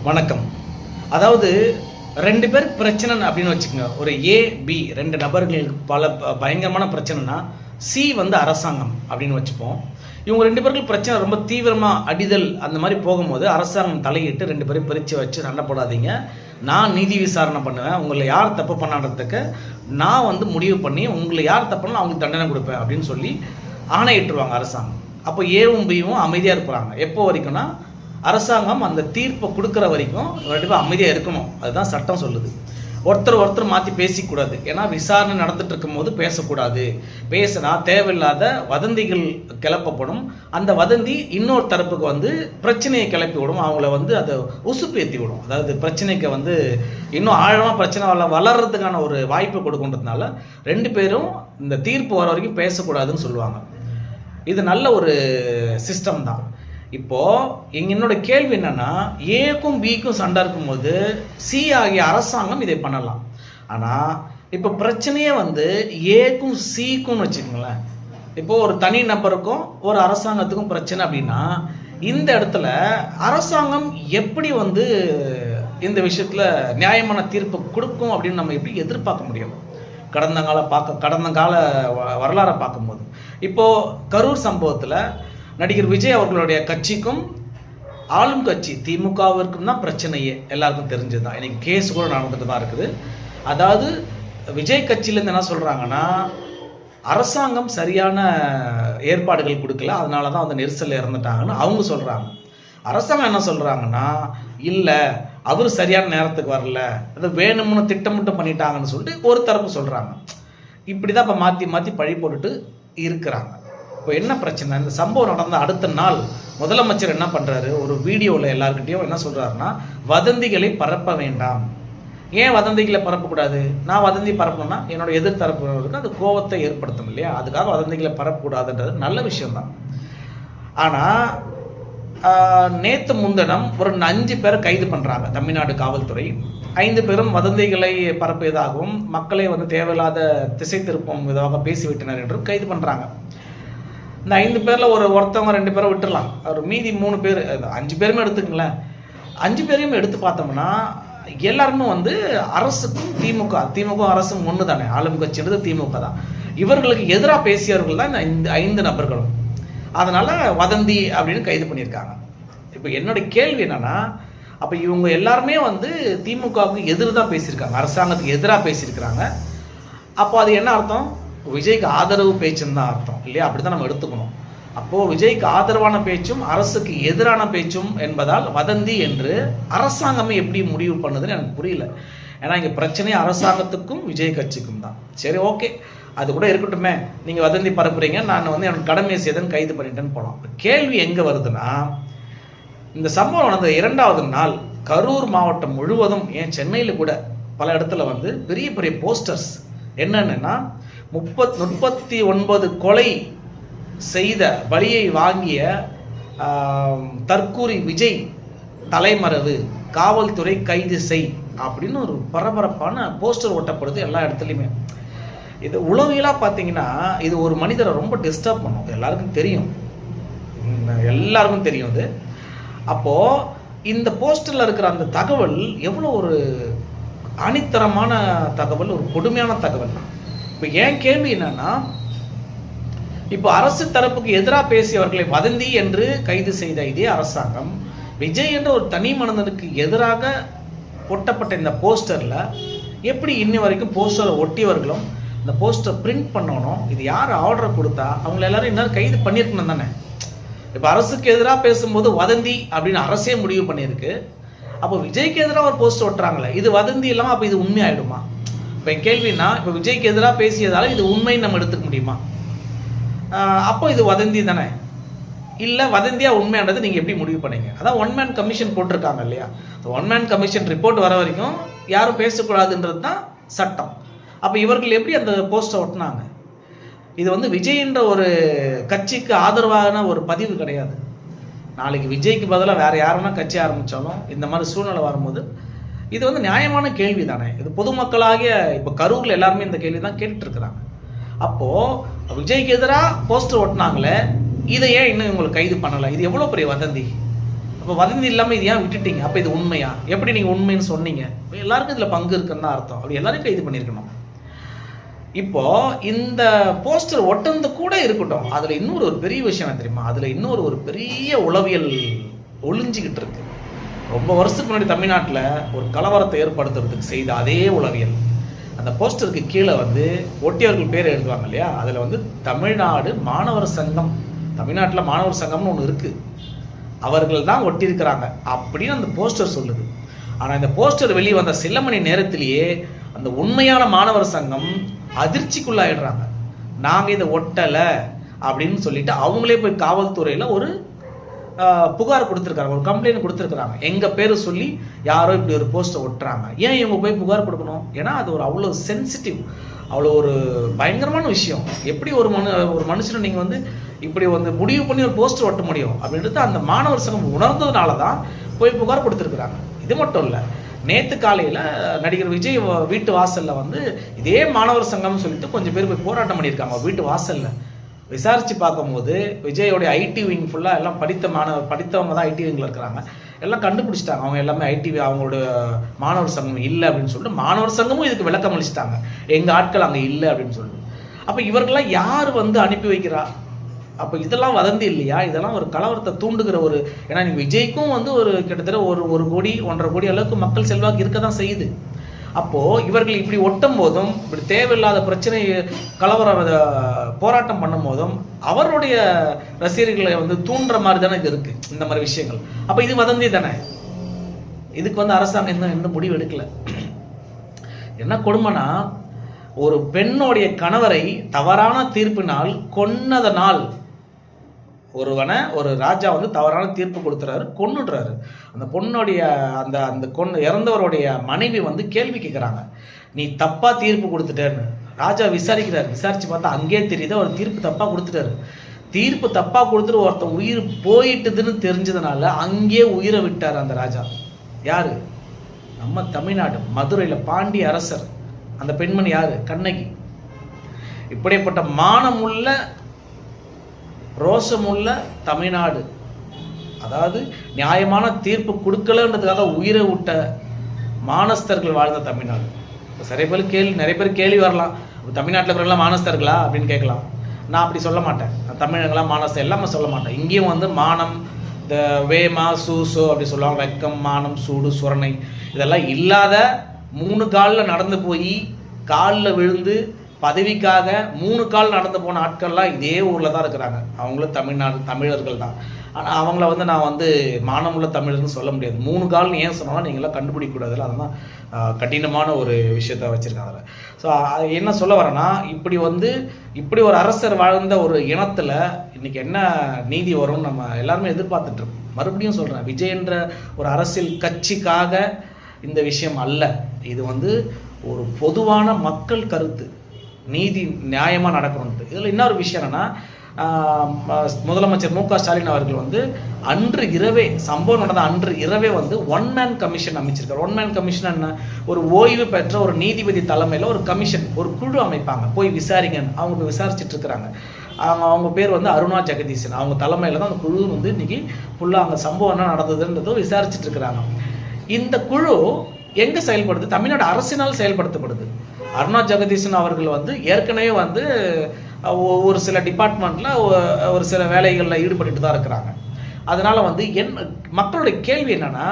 வணக்கம். அதாவது 2 பேர் பிரச்சனை அப்படின்னு வச்சுக்கோங்க. ஒரு ஏ, பி 2 நபர்களுக்கு பல பயங்கரமான பிரச்சனைனா, சி வந்து அரசாங்கம் அப்படின்னு வச்சுப்போம். இவங்க 2 பேருக்கு பிரச்சனை ரொம்ப தீவிரமாக அடிதல் அந்த மாதிரி போகும்போது அரசாங்கம் தலையிட்டு 2 பேரும் பிரித்து வச்சு சண்டை போடாதீங்க, நான் நீதி விசாரணை பண்ணுவேன், உங்களை யார் தப்பு பண்ணான்றதுக்கு நான் வந்து முடிவு பண்ணி உங்களை யார் தப்புனா அவங்களுக்கு தண்டனை கொடுப்பேன் அப்படின்னு சொல்லி ஆணையிட்டுருவாங்க அரசாங்கம். அப்போ ஏவும் பியும் அமைதியாக இருப்பாங்க. எப்போ வரைக்கும்னா அரசாங்கம் அந்த தீர்ப்பை கொடுக்குற வரைக்கும் கண்டிப்பாக அமைதியாக இருக்கணும். அதுதான் சட்டம் சொல்லுது. ஒருத்தர் மாற்றி பேசிக்கூடாது. ஏன்னா விசாரணை நடந்துட்டு இருக்கும் போது பேசக்கூடாது. பேசினா தேவையில்லாத வதந்திகள் கிளப்பப்படும். அந்த வதந்தி இன்னொரு தரப்புக்கு வந்து பிரச்சனையை கிளப்பி விடும். அவங்கள வந்து அதை உசுப்பேற்றி விடும். அதாவது பிரச்சனைக்கு வந்து இன்னும் ஆழமாக பிரச்சனை வளர்கிறதுக்கான ஒரு வாய்ப்பு கொடுக்குன்றதுனால 2 பேரும் இந்த தீர்ப்பு வர வரைக்கும் பேசக்கூடாதுன்னு சொல்லுவாங்க. இது நல்ல ஒரு சிஸ்டம் தான். இப்போது என்னோட கேள்வி என்னென்னா, ஏக்கும் பிக்கும் சண்டை இருக்கும்போது சி ஆகிய அரசாங்கம் இதை பண்ணலாம். ஆனால் இப்போ பிரச்சனையே வந்து ஏக்கும் சிக்கும் வச்சுக்கோங்களேன். இப்போது ஒரு தனி நபருக்கும் ஒரு அரசாங்கத்துக்கும் பிரச்சனை அப்படின்னா, இந்த இடத்துல அரசாங்கம் எப்படி வந்து இந்த விஷயத்தில் நியாயமான தீர்ப்பு கொடுக்கும் அப்படின்னு நம்ம எப்படி எதிர்பார்க்க முடியும்? கடந்த கால வரலாறை பார்க்கும்போது இப்போது கரூர் சம்பவத்தில் நடிகர் விஜய் அவர்களுடைய கட்சிக்கும் ஆளும் கட்சி திமுகவிற்கும் தான் பிரச்சனையே எல்லாருக்கும் தெரிஞ்சது தான். இன்னைக்கு கேஸ் கூட நடந்துட்டு தான் இருக்குது. அதாவது விஜய் கட்சியிலேருந்து என்ன சொல்கிறாங்கன்னா, அரசாங்கம் சரியான ஏற்பாடுகள் கொடுக்கல, அதனால தான் வந்து நெரிசலில் இறந்துட்டாங்கன்னு அவங்க சொல்கிறாங்க. அரசாங்கம் என்ன சொல்கிறாங்கன்னா, இல்லை அவர் சரியான நேரத்துக்கு வரல, அது வேணும்னு திட்டமிட்டு பண்ணிட்டாங்கன்னு சொல்லிட்டு ஒரு தரப்பு சொல்கிறாங்க. இப்படி தான் இப்போ மாற்றி பழி போட்டுட்டு இருக்கிறாங்க. இப்போ என்ன பிரச்சனை? இந்த சம்பவம் நடந்த அடுத்த நாள் முதலமைச்சர் என்ன பண்ணுறாரு, ஒரு வீடியோவில் எல்லாருக்கிட்டையும் என்ன சொல்கிறாருன்னா, வதந்திகளை பரப்ப வேண்டாம். ஏன் வதந்திகளை பரப்பக்கூடாது? நான் வதந்தி பரப்பணும்னா என்னோட எதிர்த்தரப்புக்கு அது கோபத்தை ஏற்படுத்தும் இல்லையா? அதுக்காக வதந்திகளை பரப்பக்கூடாதுன்றது நல்ல விஷயம்தான். ஆனால் நேற்று முன்தினம் ஒரு 5 பேரை கைது பண்ணுறாங்க தமிழ்நாடு காவல்துறை. 5 பேரும் வதந்திகளை பரப்பியதாகவும் மக்களை வந்து தேவையில்லாத திசை திருப்பும் விதமாக பேசிவிட்டனர் என்றும் கைது பண்ணுறாங்க. இந்த 5 பேரில் ஒருத்தவங்க 2 பேரை விட்டுடலாம். அவர் மீதி 3 பேர் 5 பேருமே எடுத்துக்கங்களேன். 5 பேரையும் எடுத்து பார்த்தோம்னா எல்லாருமே வந்து அரசுக்கும் திமுக அரசும் ஒன்று தானே. ஆளும் கட்சின்றது திமுக தான். இவர்களுக்கு எதிராக பேசியவர்கள் தான் இந்த 5 நபர்களும். அதனால் வதந்தி அப்படின்னு கைது பண்ணியிருக்காங்க. இப்போ என்னுடைய கேள்வி என்னன்னா, அப்போ இவங்க எல்லாருமே வந்து திமுகவுக்கு எதிர் தான் பேசியிருக்காங்க, அரசாங்கத்துக்கு எதிராக பேசியிருக்கிறாங்க. அப்போ அது என்ன அர்த்தம்? விஜய்க்கு ஆதரவு பேச்சுன்னு தான் அர்த்தம் இல்லையா? அப்படி தான் நம்ம எடுத்துக்கணும். அப்போது விஜய்க்கு ஆதரவான பேச்சும் அரசுக்கு எதிரான பேச்சும் என்பதால் வதந்தி என்று அரசாங்கமே எப்படி முடிவு பண்ணுதுன்னு எனக்கு புரியல. ஏன்னா இங்கே பிரச்சனையே அரசாங்கத்துக்கும் விஜய் கட்சிக்கும் தான். சரி, ஓகே, அது கூட இருக்கட்டுமே. நீங்கள் வதந்தி பரப்புறீங்க, நான் வந்து எனக்கு கடமையை செய்தேன்னு கைது பண்ணிட்டேன்னு போனோம். கேள்வி எங்கே வருதுன்னா, இந்த சம்பவம் நடந்த 2வது நாள் கரூர் மாவட்டம் முழுவதும், ஏன் சென்னையில் கூட பல இடத்துல வந்து பெரிய பெரிய போஸ்டர்ஸ் என்னென்னா, 39 கொலை செய்த பலியை வாங்கிய தற்கூரி விஜய் தலைமறைவு, காவல்துறை கைது செய் அப்படின்னு ஒரு பரபரப்பான போஸ்டர் ஒட்டப்படுது எல்லா இடத்துலையுமே. இது உளவியலாக பார்த்தீங்கன்னா இது ஒரு மனிதரை ரொம்ப டிஸ்டர்ப் பண்ணும். எல்லாருக்கும் தெரியும் இது. அப்போது இந்த போஸ்டரில் இருக்கிற அந்த தகவல் எவ்வளோ ஒரு அணித்தரமான தகவல், ஒரு கொடுமையான தகவல். இப்போ என் கேள்வி என்னன்னா, இப்போ அரசு தரப்புக்கு எதிராக பேசியவர்களை வதந்தி என்று கைது செய்த இதே அரசாங்கம் விஜய் என்ற ஒரு தனி மனிதனுக்கு எதிராக ஒட்டப்பட்ட இந்த போஸ்டரில் எப்படி இன்னி வரைக்கும் போஸ்டரை ஒட்டியவர்களும் இந்த போஸ்டர் பிரிண்ட் பண்ணணும், இது யார் ஆர்டர் கொடுத்தா அவங்கள எல்லாரும் இன்னும் கைது பண்ணியிருக்கணும் தானே? இப்போ அரசுக்கு எதிராக பேசும்போது வதந்தி அப்படின்னு அரசே முடிவு பண்ணியிருக்கு. அப்போ விஜய்க்கு எதிராக ஒரு போஸ்டர் ஒட்டுறாங்களே, இது வதந்தி இல்லாமல் அப்போ இது உண்மை ஆகிடுமா? இப்போ என் கேள்வினா, இப்போ விஜய்க்கு எதிராக பேசியதால இது உண்மைன்னு நம்ம எடுத்துக்க முடியுமா? அப்போ இது வதந்தி தானே? இல்லை வதந்தியாக உண்மையானது நீங்கள் எப்படி முடிவு பண்ணீங்க? அதான் 1 மேன் கமிஷன் போட்டிருக்காங்க இல்லையா? 1 மேன் கமிஷன் ரிப்போர்ட் வர வரைக்கும் யாரும் பேசக்கூடாதுன்றது தான் சட்டம். அப்போ இவர்கள் எப்படி அந்த போஸ்டரை ஒட்டினாங்க? இது வந்து விஜய்ன்ற ஒரு கட்சிக்கு ஆதரவான ஒரு பதிவு கிடையாது. நாளைக்கு விஜய்க்கு பதிலாக வேறு யாருன்னா கட்சி ஆரம்பித்தாலும் இந்த மாதிரி சூழ்நிலை வரும்போது இது வந்து நியாயமான கேள்வி தானே. இது பொதுமக்களாகிய இப்போ கரூரில் எல்லாருமே இந்த கேள்வி தான் கேட்டுருக்குறாங்க. அப்போது விஜய்க்கு எதிராக போஸ்டர் ஒட்டினாங்களே, இதை ஏன் இன்னும் இவங்களை கைது பண்ணலை? இது எவ்வளோ பெரிய வதந்தி. அப்போ வதந்தி இல்லாமல் இது ஏன் விட்டுட்டீங்க? அப்போ இது உண்மையா? எப்படி நீங்கள் உண்மைன்னு சொன்னீங்க? எல்லாருக்கும் இதில் பங்கு இருக்குன்னு தான் அர்த்தம். அப்படி எல்லாரும் கைது பண்ணியிருக்கணும். இப்போ இந்த போஸ்டர் ஒட்டந்து கூட இருக்கட்டும், அதில் இன்னொரு ஒரு பெரிய விஷயம் என்ன தெரியுமா? அதில் இன்னொரு ஒரு பெரிய உளவியல் ஒளிஞ்சிக்கிட்டு இருக்கு. ரொம்ப வருஷத்துக்கு முன்னாடி தமிழ்நாட்டில் ஒரு கலவரத்தை ஏற்படுத்துறதுக்கு செய்த அதே உளவியல். அந்த போஸ்டருக்கு கீழே வந்து ஒட்டியவர்கள் பேர் எழுதுவாங்க இல்லையா, அதில் வந்து தமிழ்நாடு மாணவர் சங்கம், தமிழ்நாட்டில் மாணவர் சங்கம்னு ஒன்று இருக்குது, அவர்கள் தான் ஒட்டியிருக்கிறாங்க அப்படின்னு அந்த போஸ்டர் சொல்லுது. ஆனால் இந்த போஸ்டர் வெளியே வந்த சில மணி நேரத்திலேயே அந்த உண்மையான மாணவர் சங்கம் அதிர்ச்சிக்குள்ளாயிடுறாங்க. நாங்கள் இதை ஒட்டலை அப்படின்னு சொல்லிட்டு அவங்களே போய் காவல்துறையில் ஒரு புகார் கொடுத்துருக்காங்க, ஒரு கம்ப்ளைண்ட் கொடுத்துருக்குறாங்க. எங்கள் பேரை சொல்லி யாரோ இப்படி ஒரு போஸ்டர் ஒட்டுறாங்க. ஏன் இவங்க போய் புகார் கொடுக்கணும்? ஏன்னா அது ஒரு அவ்வளோ சென்சிட்டிவ், அவ்வளோ ஒரு பயங்கரமான விஷயம். எப்படி ஒரு மனுஷனை நீங்கள் வந்து இப்படி வந்து முடிவு பண்ணி ஒரு போஸ்டர் ஒட்ட முடியும் அப்படின்றது அந்த மாணவர் சங்கம் உணர்ந்ததுனால தான் போய் புகார் கொடுத்துருக்குறாங்க. இது மட்டும் இல்லை, நேற்று காலையில் நடிகர் விஜய் வீட்டு வாசலில் வந்து இதே மாணவர் சங்கம்னு சொல்லிட்டு கொஞ்சம் பேர் போய் போராட்டம் பண்ணியிருக்காங்க வீட்டு வாசலில். விசாரித்து பார்க்கும்போது விஜயோடைய ஐடி விங் ஃபுல்லாக எல்லாம் படித்தவங்க தான் ஐடி விங்கில் இருக்கிறாங்க. எல்லாம் கண்டுபிடிச்சிட்டாங்க, அவங்க எல்லாமே அவங்களோட மாணவர் சங்கம் இல்லை அப்படின்னு சொல்லிட்டு மாணவர் சங்கமும் இதுக்கு விளக்கம் அளிச்சிட்டாங்க, எங்கள் ஆட்கள் அங்கே இல்லை அப்படின்னு சொல்லிட்டு. அப்போ இவர்கள்லாம் யார் வந்து அனுப்பி வைக்கிறா? அப்போ இதெல்லாம் வதந்தி இல்லையா? இதெல்லாம் ஒரு கலவரத்தை தூண்டுகிற ஒரு, ஏன்னா விஜய்க்கும் வந்து ஒரு கிட்டத்தட்ட ஒரு கோடி 1.5 கோடி அளவுக்கு மக்கள் செல்வாக்கு இருக்க தான் செய்யுது. அப்போது இவர்கள் இப்படி ஒட்டும் போதும், இப்படி தேவையில்லாத பிரச்சனை கலவர போராட்டம் பண்ணும் போதும் அவருடைய ரசிகர்களை வந்து தூண்டுற மாதிரி தானே இது இருக்குது, இந்த மாதிரி விஷயங்கள். அப்போ இது வதந்தி தானே. இதுக்கு வந்து அரசாங்கம் இன்னும் எந்த முடிவு எடுக்கல. என்ன கொடுமைனா, ஒரு பெண்ணுடைய கணவரை தவறான தீர்ப்பினால் கொன்னதனால் ஒரு ராஜா வந்து தவறான தீர்ப்பு கொடுத்துறாரு, கொன்னுடுறாரு. அந்த பொண்ணுடைய அந்த இறந்தவருடைய மனைவி வந்து கேள்வி கேட்குறாங்க, நீ தப்பா தீர்ப்பு கொடுத்துட்டேன்னு. ராஜா விசாரிக்கிறார், விசாரிச்சு பார்த்தா அங்கேயே தெரியுது அவர் தீர்ப்பு தப்பா கொடுத்துட்டாரு. தீர்ப்பு தப்பா கொடுத்துட்டு ஒருத்தன் உயிர் போயிட்டுதுன்னு தெரிஞ்சதுனால அங்கேயே உயிரை விட்டார் அந்த ராஜா. யாரு? நம்ம தமிழ்நாடு மதுரையில் பாண்டிய அரசர். அந்த பெண்மணி யாரு? கண்ணகி. இப்படிப்பட்ட மானமுள்ள ரோஷமுள்ள தமிழ்நாடு, அதாவது நியாயமான தீர்ப்பு கொடுக்கலன்றதுக்காக உயிரை விட்ட மானஸ்தர்கள் வாழ்ந்த தமிழ்நாடு. நிறைய பேர் கேள்வி வரலாம், தமிழ்நாட்டில் இருக்கிறவங்களாம் மானஸ்தர்களா அப்படின்னு கேட்கலாம். நான் அப்படி சொல்ல மாட்டேன். தமிழர்களாம் மானஸ்தர் எல்லாமே சொல்ல மாட்டேன். இங்கேயும் வந்து மானம், இந்த வேமா சூசோ அப்படி சொல்லுவாங்க, வெக்கம், மானம், சூடு, சுரணை இதெல்லாம் இல்லாத 3 காலில் நடந்து போய் காலில் விழுந்து பதவிக்காக 3 கால் நடந்து போன ஆட்கள்லாம் இதே ஊரில் தான் இருக்கிறாங்க. அவங்களும் தமிழர்கள் தான். ஆனால் அவங்கள வந்து நான் வந்து மானமுள்ள தமிழர்னு சொல்ல முடியாது. 3 கால்னு ஏன் சொன்னாலும் நீங்களாம் கண்டுபிடிக்கக்கூடாதுல்ல, அதெல்லாம் கடினமான ஒரு விஷயத்த வச்சுருக்காங்க அதில். ஸோ என்ன சொல்ல வரேன்னா, இப்படி ஒரு அரசர் வாழ்ந்த ஒரு இனத்தில் இன்றைக்கி என்ன நீதி வரும்னு நம்ம எல்லாருமே எதிர்பார்த்துட்ருக்கோம். மறுபடியும் சொல்கிறேன், விஜயன்ற ஒரு அரசியல் கட்சிக்காக இந்த விஷயம் அல்ல. இது வந்து ஒரு பொதுவான மக்கள் கருத்து, நீதி நியாயமாக நடக்கணும்ட்டு. இதில் இன்னொரு விஷயம் என்னென்னா, முதலமைச்சர் மு.க. ஸ்டாலின் அவர்கள் வந்து அன்று இரவே, சம்பவம் நடந்த அன்று இரவே வந்து 1 மேன் கமிஷன் அமைச்சிருக்காரு. 1 மேன் கமிஷன் என்ன? ஒரு ஓய்வு பெற்ற ஒரு நீதிபதி தலைமையில் ஒரு கமிஷன், ஒரு குழு அமைப்பாங்க, போய் விசாரிங்கன்னு. அவங்க விசாரிச்சுட்டு இருக்கிறாங்க. அவங்க பேர் வந்து அருணா ஜெகதீசன். அவங்க தலைமையில் தான் அந்த குழு வந்து இன்னைக்கு ஃபுல்லாக அங்கே சம்பவம் என்ன நடந்ததுன்றதும் விசாரிச்சுட்டு இருக்கிறாங்க. இந்த குழு எங்கே செயல்படுது? தமிழ்நாடு அரசினால் செயல்படுத்தப்படுது. அருணா ஜெகதீசன் அவர்கள் வந்து ஏற்கனவே வந்து ஒரு சில டிபார்ட்மெண்ட்டில் ஒரு சில வேலைகளில் ஈடுபட்டு தான் இருக்கிறாங்க. அதனால் வந்து மக்களுடைய கேள்வி என்னென்னா,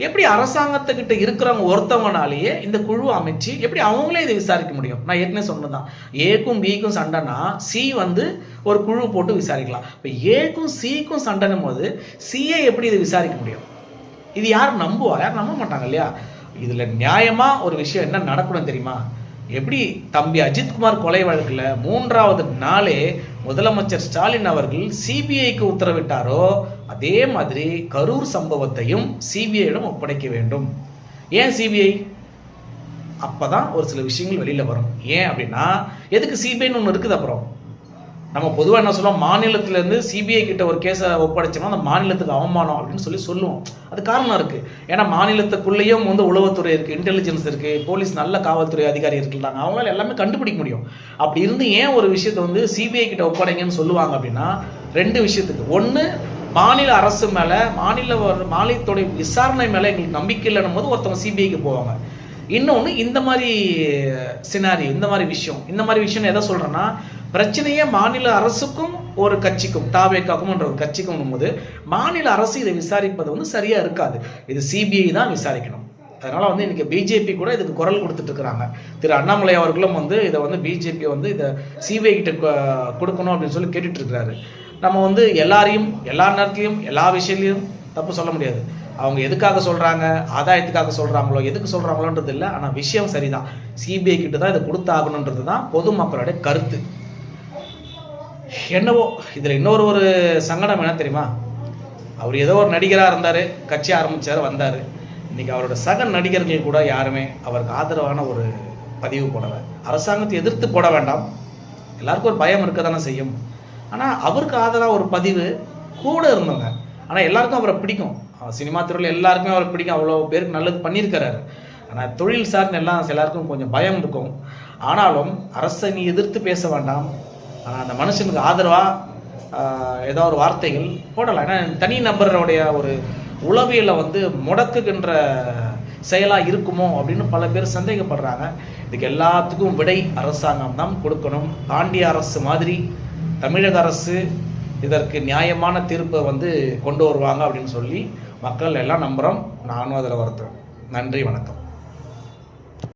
எப்படி அரசாங்கத்துக்கிட்ட இருக்கிறவங்க ஒருத்தவங்கனாலேயே இந்த குழு அமைச்சு எப்படி அவங்களே இதை விசாரிக்க முடியும்? நான் ஏற்கனவே சொன்னதான், ஏக்கும் பிக்கும் சண்டைனா சி வந்து ஒரு குழு போட்டு விசாரிக்கலாம். இப்போ ஏக்கும் சிக்கும் சண்டைனும் போது சிஏ எப்படி இதை விசாரிக்க முடியும்? இது யார் நம்புவா? யாரும் நம்ப மாட்டாங்க இல்லையா? இதில் நியாயமாக ஒரு விஷயம் என்ன நடக்கணும் தெரியுமா? எப்படி தம்பி அஜித்குமார் கொலை வழக்கில் 3வது நாளே முதலமைச்சர் ஸ்டாலின் அவர்கள் சிபிஐக்கு உத்தரவிட்டாரோ, அதே மாதிரி கரூர் சம்பவத்தையும் சிபிஐயிடம் ஒப்படைக்க வேண்டும். ஏன் சிபிஐ? அப்போதான் ஒரு சில விஷயங்கள் வெளியில் வரும். ஏன் அப்படின்னா, எதுக்கு சிபிஐன்னு ஒன்று இருக்குது. அப்புறம் நம்ம பொதுவாக என்ன சொல்லுவோம், மாநிலத்திலேருந்து சிபிஐ கிட்ட ஒரு கேஸை ஒப்படைச்சோம்னா அந்த மாநிலத்துக்கு அவமானம் அப்படின்னு சொல்லுவோம். அது காரணம் இருக்குது. ஏன்னா மாநிலத்துக்குள்ளேயும் வந்து உளவுத்துறை இருக்குது, இன்டெலிஜென்ஸ் இருக்குது, போலீஸ் நல்ல காவல்துறை அதிகாரி இருக்கிறாங்க, அவங்களால எல்லாமே கண்டுபிடிக்க முடியும். அப்படி இருந்து ஏன் ஒரு விஷயத்தை வந்து சிபிஐ கிட்ட ஒப்படைங்கன்னு சொல்லுவாங்க அப்படின்னா, 2 விஷயத்துக்கு. ஒன்று, மாநில அரசு மேலே மாநிலத்துடைய விசாரணை மேலே எங்களுக்கு நம்பிக்கை இல்லைன்னும் போது ஒருத்தவங்க சிபிஐக்கு போவாங்க. இன்னொன்று இந்த மாதிரி சினாரி, இந்த மாதிரி விஷயம் எதை சொல்கிறேன்னா, பிரச்சனையே மாநில அரசுக்கும் ஒரு கட்சிக்கும் தாவேக்காக்கும்ன்ற ஒரு கட்சிக்கும் போது மாநில அரசு இதை விசாரிப்பது வந்து சரியாக இருக்காது. இது சிபிஐ தான் விசாரிக்கணும். அதனால் வந்து இன்றைக்கி பிஜேபி கூட இதுக்கு குரல் கொடுத்துட்டு இருக்கிறாங்க. திரு அண்ணாமலை அவர்களும் வந்து இதை வந்து பிஜேபி வந்து இதை சிபிஐ கிட்ட கொடுக்கணும் அப்படின்னு சொல்லி கேட்டுட்டு இருக்கிறாரு. நம்ம வந்து எல்லாரையும் எல்லா நேரத்துலையும் எல்லா விஷயத்துலையும் தப்பு சொல்ல முடியாது. அவங்க எதுக்காக சொல்கிறாங்க, ஆதாயத்துக்காக சொல்கிறாங்களோ எதுக்கு சொல்கிறாங்களோன்றது இல்லை. ஆனால் விஷயம் சரிதான். சிபிஐ கிட்ட தான் இதை கொடுத்தாகணுன்றது தான் பொதுமக்களுடைய கருத்து. என்னவோ இதில் இன்னொரு சங்கடம் என்ன தெரியுமா, அவர் ஏதோ ஒரு நடிகராக இருந்தார், கட்சி ஆரம்பித்தார், வந்தார். இன்றைக்கி அவரோட சக நடிகர்கள் கூட யாருமே அவருக்கு ஆதரவான ஒரு பதிவு போடலை. அரசாங்கத்தை எதிர்த்து போட வேண்டாம், எல்லாருக்கும் ஒரு பயம் இருக்க தானே செய்யும். ஆனால் அவருக்கு ஆதரவாக ஒரு பதிவு கூட இருந்தவங்க, ஆனால் எல்லாருக்கும் அவரை பிடிக்கும். சினிமா துறையில் எல்லாருக்குமே அவரை பிடிக்கும், அவ்வளோ பேருக்கு நல்லது பண்ணியிருக்கிறாரு. ஆனால் தொழில் சார்ந்த எல்லாருக்கும் கொஞ்சம் பயம் இருக்கும். ஆனாலும் அரசை நீ எதிர்த்து பேச வேண்டாம், ஆனால் அந்த மனுஷனுக்கு ஆதரவாக ஏதோ ஒரு வார்த்தைகள் போடலாம். ஏன்னா தனி நபருடைய ஒரு உளவியலை வந்து முடக்குகின்ற செயலாக இருக்குமோ அப்படின்னு பல பேர் சந்தேகப்படுறாங்க. இதுக்கு எல்லாத்துக்கும் விடை அரசாங்கம் தான் கொடுக்கணும். பாண்டிய அரசு மாதிரி தமிழக அரசு இதற்கு நியாயமான தீர்ப்பை வந்து கொண்டு வருவாங்க அப்படின்னு சொல்லி மக்கள் எல்லாம் நம்புகிறோம். நானும் அதில் வருத்தேன். நன்றி, வணக்கம்.